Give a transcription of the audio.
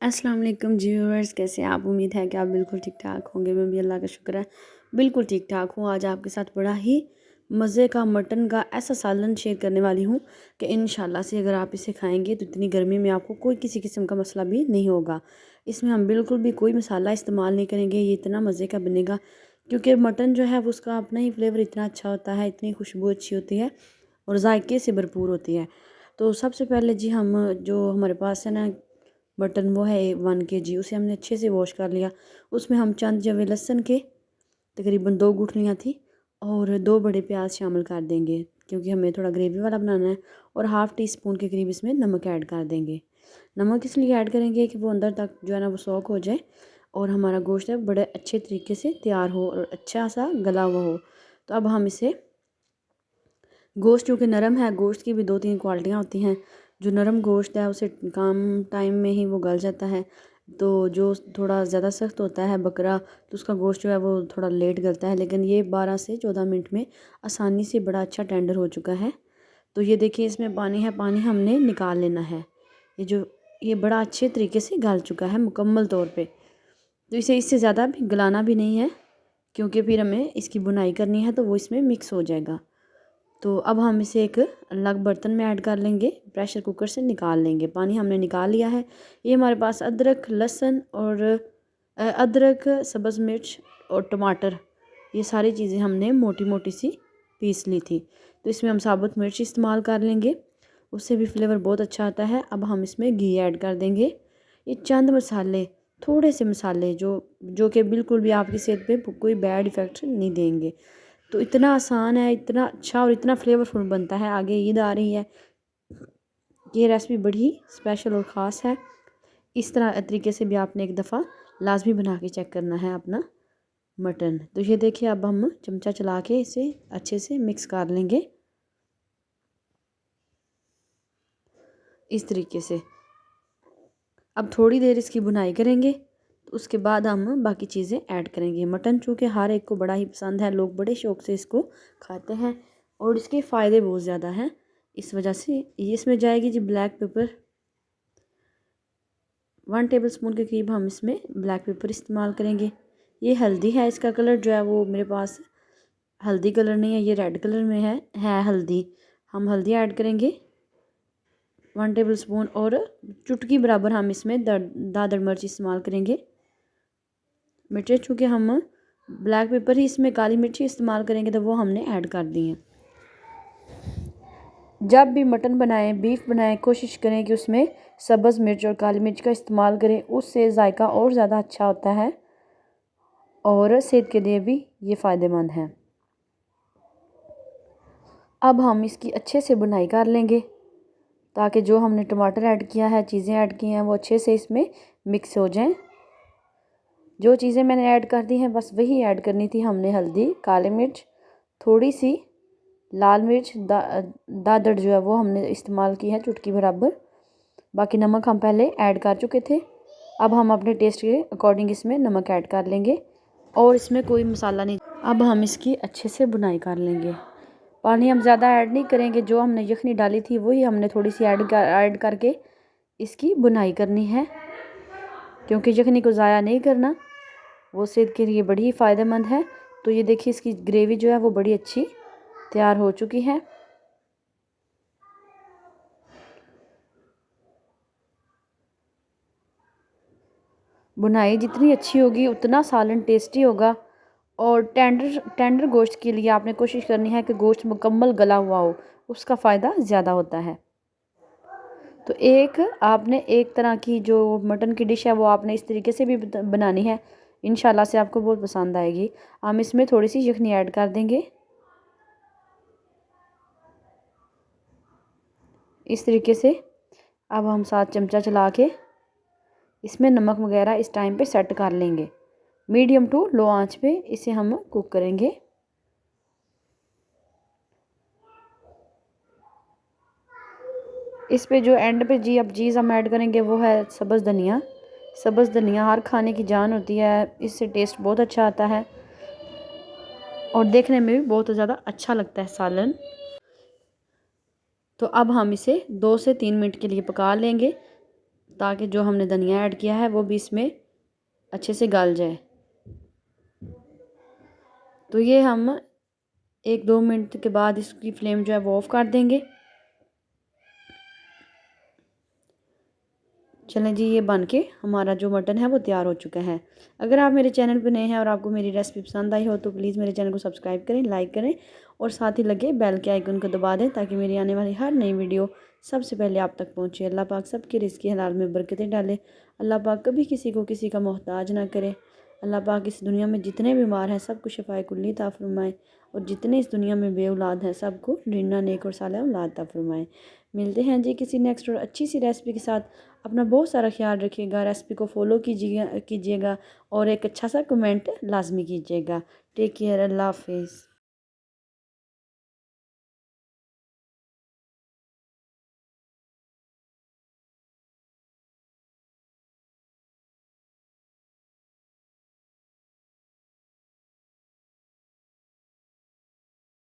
अस्सलाम वालेकुम जी व्यूअर्स, कैसे हैं आप। उम्मीद है कि आप बिल्कुल ठीक ठाक होंगे। मैं भी अल्लाह का शुक्र है बिल्कुल ठीक ठाक हूँ। आज आपके साथ बड़ा ही मज़े का मटन का ऐसा सालन शेयर करने वाली हूँ कि इंशाल्लाह से अगर आप इसे खाएंगे तो इतनी गर्मी में आपको कोई किसी किस्म का मसला भी नहीं होगा। इसमें हम बिल्कुल भी कोई मसाला इस्तेमाल नहीं करेंगे। ये इतना मज़े का बनेगा क्योंकि मटन जो है वो उसका अपना ही फ्लेवर इतना अच्छा होता है, इतनी खुशबू अच्छी होती है और जायके से भरपूर होती है। तो सबसे पहले जी हम जो हमारे पास है ना मटन, वो है 1 kg, उसे हमने अच्छे से वॉश कर लिया। उसमें हम चंद जवे लहसुन के तकरीबन 2 गुठलियाँ थी और 2 बड़े प्याज शामिल कर देंगे क्योंकि हमें थोड़ा ग्रेवी वाला बनाना है। और हाफ़ टी स्पून के करीब इसमें नमक ऐड कर देंगे। नमक इसलिए ऐड करेंगे कि वो अंदर तक जो है ना वो सोख हो जाए और हमारा गोश्त है बड़े अच्छे तरीके से तैयार हो और अच्छा सा गला हुआ हो। तो अब हम इसे, गोश्त क्योंकि नरम है, गोश्त की भी 2-3 क्वालिटियाँ होती हैं। जो नरम गोश्त है उसे कम टाइम में ही वो गल जाता है, तो जो थोड़ा ज़्यादा सख्त होता है बकरा, तो उसका गोश्त जो है वो थोड़ा लेट गलता है। लेकिन ये 12 से 14 मिनट में आसानी से बड़ा अच्छा टेंडर हो चुका है। तो ये देखिए इसमें पानी है, पानी हमने निकाल लेना है। ये बड़ा अच्छे तरीके से गल चुका है मुकम्मल तौर पे। तो इसे इससे ज़्यादा भी गलाना भी नहीं है क्योंकि फिर हमें इसकी बुनाई करनी है तो वो इसमें मिक्स हो जाएगा। तो अब हम इसे एक अलग बर्तन में ऐड कर लेंगे, प्रेशर कुकर से निकाल लेंगे। पानी हमने निकाल लिया है। ये हमारे पास अदरक, लहसुन और अदरक, सब्ज़ मिर्च और टमाटर, ये सारी चीज़ें हमने मोटी मोटी सी पीस ली थी। तो इसमें हम साबुत मिर्च इस्तेमाल कर लेंगे, उससे भी फ्लेवर बहुत अच्छा आता है। अब हम इसमें घी ऐड कर देंगे। ये चंद मसाले, थोड़े से मसाले जो जो कि बिल्कुल भी आपकी सेहत पे कोई बैड इफ़ेक्ट नहीं देंगे। तो इतना आसान है, इतना अच्छा और इतना फ्लेवरफुल बनता है। आगे ईद आ रही है, ये रेसिपी बड़ी स्पेशल और ख़ास है। इस तरह तरीके से भी आपने एक दफ़ा लाजमी बना के चेक करना है अपना मटन। तो ये देखिए अब हम चमचा चला के इसे अच्छे से मिक्स कर लेंगे इस तरीके से। अब थोड़ी देर इसकी बुनाई करेंगे तो उसके बाद हम बाकी चीज़ें ऐड करेंगे। मटन चूँकि हर एक को बड़ा ही पसंद है, लोग बड़े शौक़ से इसको खाते हैं और इसके फ़ायदे बहुत ज़्यादा हैं। इस वजह से इसमें जाएगी जी ब्लैक पेपर, 1 टेबलस्पून के करीब हम इसमें ब्लैक पेपर इस्तेमाल करेंगे। ये हल्दी है, इसका कलर जो है वो मेरे पास हल्दी कलर नहीं है, ये रेड कलर में है हल्दी। हम हल्दी ऐड करेंगे 1 टेबलस्पून और चुटकी बराबर हम इसमें दादड़ मिर्च इस्तेमाल करेंगे। मिर्चें चूँकि हम ब्लैक पेपर ही इसमें काली मिर्ची इस्तेमाल करेंगे तो वो हमने ऐड कर दी हैं। जब भी मटन बनाएं, बीफ बनाएं, कोशिश करें कि उसमें सब्ज़ मिर्च और काली मिर्च का इस्तेमाल करें, उससे जायका और ज़्यादा अच्छा होता है और सेहत के लिए भी ये फ़ायदेमंद है। अब हम इसकी अच्छे से बुनाई कर लेंगे ताकि जो हमने टमाटर ऐड किया है, चीज़ें ऐड की हैं, वो अच्छे से इसमें मिक्स हो जाएं। जो चीज़ें मैंने ऐड कर दी हैं बस वही ऐड करनी थी हमने। हल्दी, काली मिर्च, थोड़ी सी लाल मिर्च, दादड़ जो है वो हमने इस्तेमाल की है चुटकी बराबर। बाकी नमक हम पहले ऐड कर चुके थे। अब हम अपने टेस्ट के अकॉर्डिंग इसमें नमक ऐड कर लेंगे और इसमें कोई मसाला नहीं। अब हम इसकी अच्छे से बुनाई कर लेंगे। पानी हम ज़्यादा ऐड नहीं करेंगे, जो हमने यखनी डाली थी वही हमने थोड़ी सी ऐड करके इसकी बुनाई करनी है क्योंकि यखनी को ज़ाया नहीं करना, वो सेहत के लिए बड़ी ही फ़ायदेमंद है। तो ये देखिए इसकी ग्रेवी जो है वो बड़ी अच्छी तैयार हो चुकी है। बुनाई जितनी अच्छी होगी उतना सालन टेस्टी होगा। और टेंडर गोश्त के लिए आपने कोशिश करनी है कि गोश्त मुकम्मल गला हुआ हो, उसका फ़ायदा ज़्यादा होता है। तो एक तरह की जो मटन की डिश है वो आपने इस तरीके से भी बनानी है, इंशाल्लाह से आपको बहुत पसंद आएगी। हम इसमें थोड़ी सी यखनी ऐड कर देंगे इस तरीके से। अब हम 7 चमचा चला के इसमें नमक वगैरह इस टाइम पे सेट कर लेंगे। मीडियम टू लो आंच पे इसे हम कुक करेंगे। इस पे जो एंड पे जी अब चीज़ हम ऐड करेंगे वो है सब्ज़ धनिया। सब्ज़ धनिया हर खाने की जान होती है, इससे टेस्ट बहुत अच्छा आता है और देखने में भी बहुत ज़्यादा अच्छा लगता है सालन। तो अब हम इसे 2 से 3 मिनट के लिए पका लेंगे ताकि जो हमने धनिया ऐड किया है वो भी इसमें अच्छे से गल जाए। तो ये हम 1-2 मिनट के बाद इसकी फ्लेम जो है वो ऑफ़ कर देंगे। चलें जी, ये बन के हमारा जो मटन है वो तैयार हो चुका है। अगर आप मेरे चैनल पर नए हैं और आपको मेरी रेसिपी पसंद आई हो तो प्लीज़ मेरे चैनल को सब्सक्राइब करें, लाइक करें और साथ ही लगे बेल के आइकन को दबा दें ताकि मेरी आने वाली हर नई वीडियो सबसे पहले आप तक पहुँचे। अल्लाह पाक सबके रिज़्क़ हलाल में बरकतें डाले। अल्लाह पाक कभी किसी को किसी का मोहताज ना करे। अल्लाह पाक इस दुनिया में जितने बीमार हैं सबको शिफाए कुल्ली अता फ़रमाए और जितने इस दुनिया में बे औलाद हैं सबको रीना नेक और साले औलाद अता फ़रमाए। मिलते हैं जी किसी नेक्स्ट और अच्छी सी रेसिपी के साथ। अपना बहुत सारा ख्याल रखिएगा, रेसिपी को फॉलो कीजिएगा और एक अच्छा सा कमेंट लाजमी कीजिएगा। टेक केयर, अल्लाह हाफिज़।